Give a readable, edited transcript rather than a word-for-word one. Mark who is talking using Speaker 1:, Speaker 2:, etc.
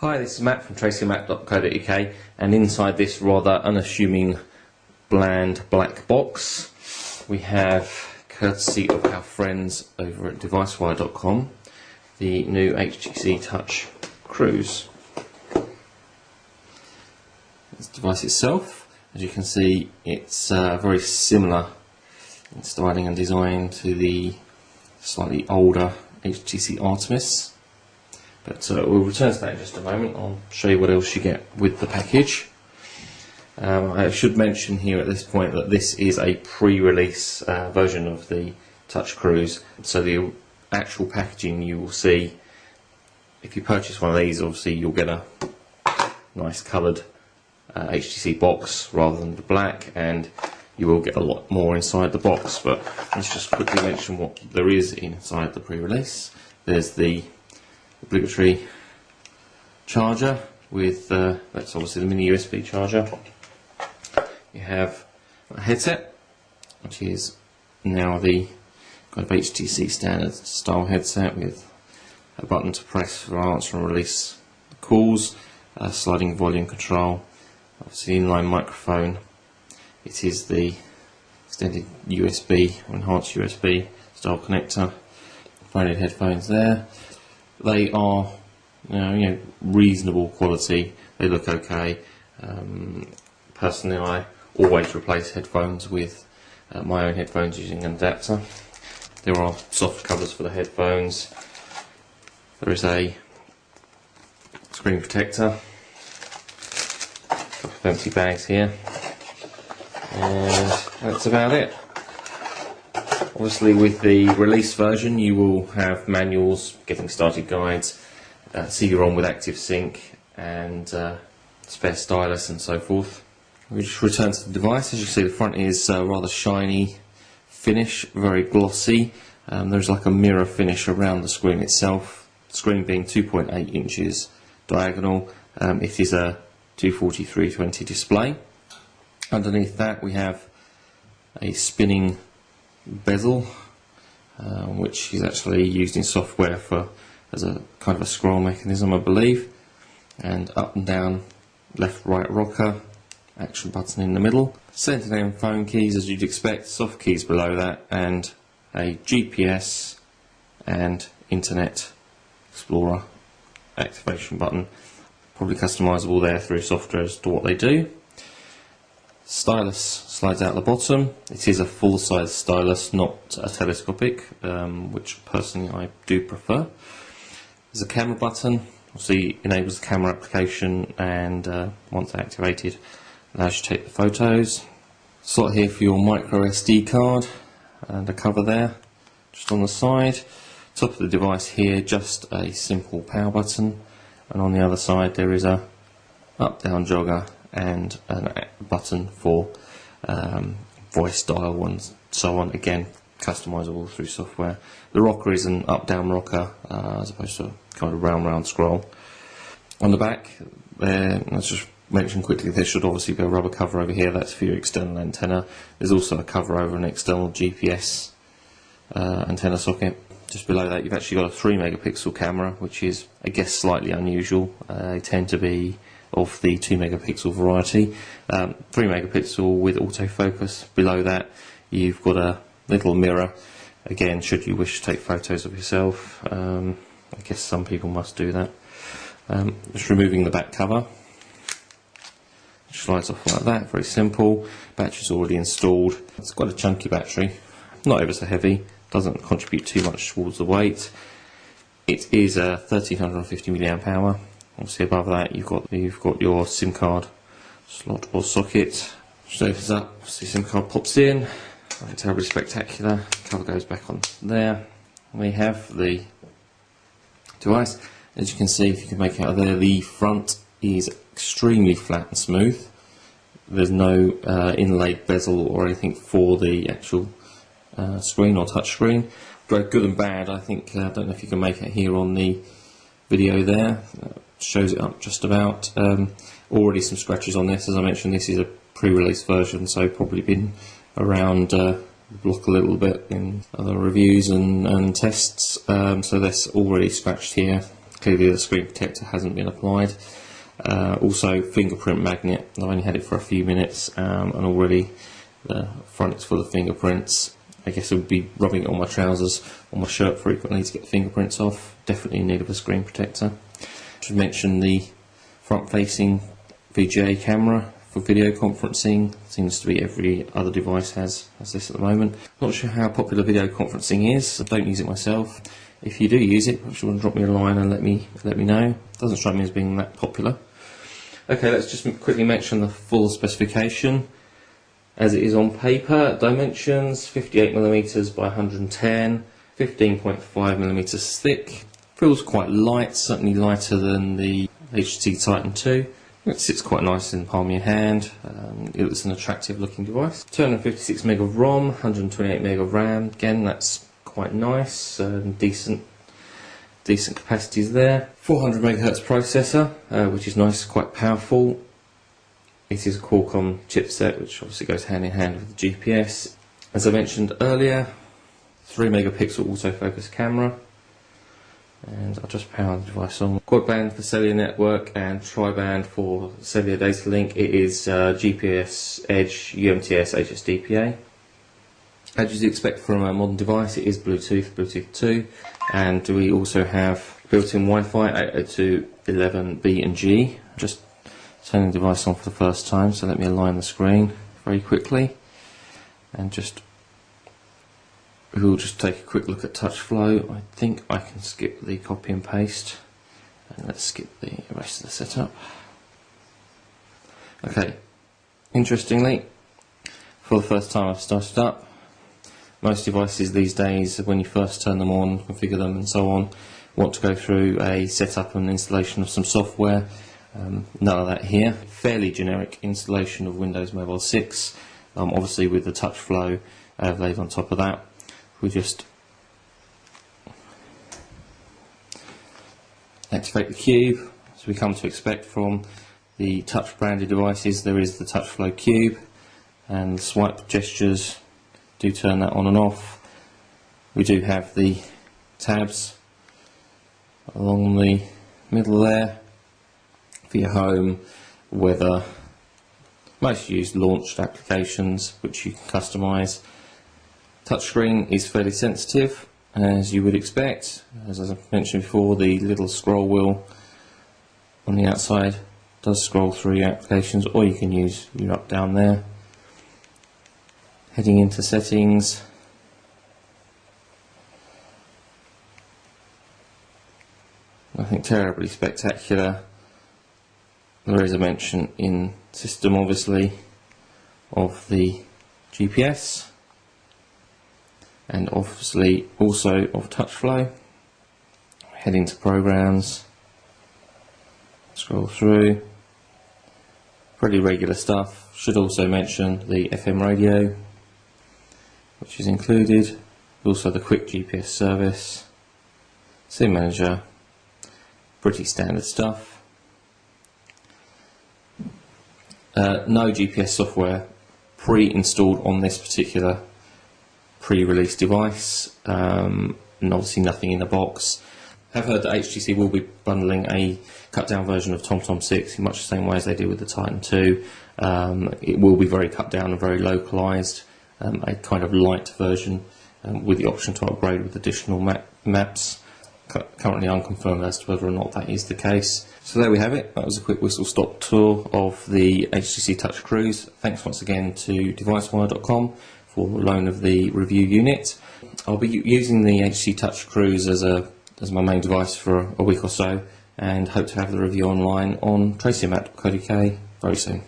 Speaker 1: Hi, this is Matt from tracymatt.co.uk, and inside this rather unassuming bland black box we have, courtesy of our friends over at devicewire.com, the new HTC Touch Cruise. This device itself, as you can see, it's very similar in styling and design to the slightly older HTC Artemis. But we'll return to that in just a moment. I'll show you what else you get with the package. I should mention here at this point that this is a pre-release version of the Touch Cruise. So the actual packaging you will see, if you purchase one of these, obviously you'll get a nice coloured HTC box rather than the black, and you will get a lot more inside the box. But let's just quickly mention what there is inside the pre-release. There's the obligatory charger with that's obviously the mini USB charger. You have a headset, which is now the kind of HTC standard style headset with a button to press for answer and release calls, sliding volume control, obviously inline microphone. It is the extended USB or enhanced USB style connector. Branded headphones there. They are, reasonable quality. They look okay. Personally, I always replace headphones with my own headphones using an adapter. There are soft covers for the headphones. There is a screen protector. A couple of empty bags here, and that's about it. Obviously, with the release version, you will have manuals, getting started guides, CD-ROM with active sync, and spare stylus and so forth. We just return to the device. As you see, the front is rather shiny finish, very glossy. There's like a mirror finish around the screen itself. The screen being 2.8 inches diagonal. It is a 240/320 display. Underneath that, we have a spinning bezel, which is actually used in software as a kind of a scroll mechanism, I believe, and up and down, left right rocker, action button in the middle, center down phone keys as you'd expect, soft keys below that, and a GPS and Internet Explorer activation button, probably customizable there through software as to what they do. Stylus slides out the bottom. It is a full-size stylus, not a telescopic, which personally I do prefer. There's a camera button, obviously enables the camera application, and once activated, allows you to take the photos. Slot here for your micro SD card, and a cover there, just on the side. Top of the device here, just a simple power button, and on the other side there is a up-down jogger and a button for voice dial and so on, again customizable through software. The rocker is an up-down rocker as opposed to a kind of round scroll. On the back there, let's just mention quickly, there should obviously be a rubber cover over here. That's for your external antenna. There's also a cover over an external GPS antenna socket. Just below that you've actually got a 3 megapixel camera, which is, I guess, slightly unusual. They tend to be of the 2 megapixel variety. 3 megapixel with autofocus. Below that you've got a little mirror, again should you wish to take photos of yourself. I guess some people must do that. Just removing the back cover, it slides off like that, very simple. Battery's already installed. It's got a chunky battery, not ever so heavy, doesn't contribute too much towards the weight. It is a 1350 milliamp hour. Obviously above that you've got your SIM card slot or socket. Just opens up, obviously SIM card pops in, nothing terribly spectacular. Cover goes back on there. We have the device. As you can see, if you can make out there, the front is extremely flat and smooth. There's no inlaid bezel or anything for the actual screen or touch screen. Both good and bad. I think, I don't know if you can make it here on the video there. Shows it up just about. Already some scratches on this. As I mentioned, this is a pre-release version, so probably been around the block a little bit in other reviews and tests. So that's already scratched here. Clearly the screen protector hasn't been applied. Also fingerprint magnet, I've only had it for a few minutes and already the front is full of fingerprints. I guess I would be rubbing it on my trousers or my shirt frequently to get the fingerprints off. Definitely in need of a screen protector. Should mention the front facing VGA camera for video conferencing. Seems to be every other device has this at the moment. Not sure how popular video conferencing is. I don't use it myself. If you do use it, perhaps you want to drop me a line and let me know. Doesn't strike me as being that popular. Okay, let's just quickly mention the full specification as it is on paper. Dimensions 58mm by 110, 15.5mm thick. Feels quite light, certainly lighter than the HTC Titan 2. It sits quite nice in the palm of your hand. It looks an attractive looking device. 256 meg of ROM, 128 meg of RAM. Again, that's quite nice. Decent capacities there. 400 MHz processor, which is nice, quite powerful. It is a Qualcomm chipset, which obviously goes hand in hand with the GPS. As I mentioned earlier, 3 megapixel autofocus camera. And I'll just power the device on. Quad band for cellular network and tri-band for cellular data link. It is GPS, Edge, UMTS, HSDPA. As you'd expect from a modern device, it is Bluetooth, Bluetooth 2, and we also have built-in Wi-Fi 802.11b and G. Just turning the device on for the first time, so let me align the screen very quickly, and we'll just take a quick look at touch flow. I think I can skip the copy and paste, and let's skip the rest of the setup. Okay, interestingly, for the first time I've started up. Most devices these days, when you first turn them on, configure them and so on, want to go through a setup and installation of some software. None of that here. Fairly generic installation of Windows Mobile 6, obviously with the touch flow laid on top of that. We just activate the cube, as we come to expect from the touch branded devices. There is the touch flow cube, and swipe gestures do turn that on and off. We do have the tabs along the middle there for your home, weather, most used launched applications which you can customise. Touchscreen is fairly sensitive, as you would expect. As I mentioned before, the little scroll wheel on the outside does scroll through your applications, or you can use your up down there. Heading into settings, nothing terribly spectacular. There is a mention in system, obviously, of the GPS, and obviously also of touch flow. Heading to programs, scroll through, pretty regular stuff. Should also mention the FM radio, which is included, also the quick GPS service, SIM manager, pretty standard stuff. No GPS software pre-installed on this particular pre-release device, and obviously nothing in the box. I've heard that HTC will be bundling a cut-down version of TomTom 6 in much the same way as they did with the Titan 2. It will be very cut down and very localised, a kind of light version with the option to upgrade with additional maps. Currently unconfirmed as to whether or not that is the case. So there we have it. That was a quick whistle-stop tour of the HTC Touch Cruise. Thanks once again to devicewire.com for loan of the review unit. I'll be using the HTC Touch Cruise as my main device for a week or so, and hope to have the review online on tracymap.co.uk very soon.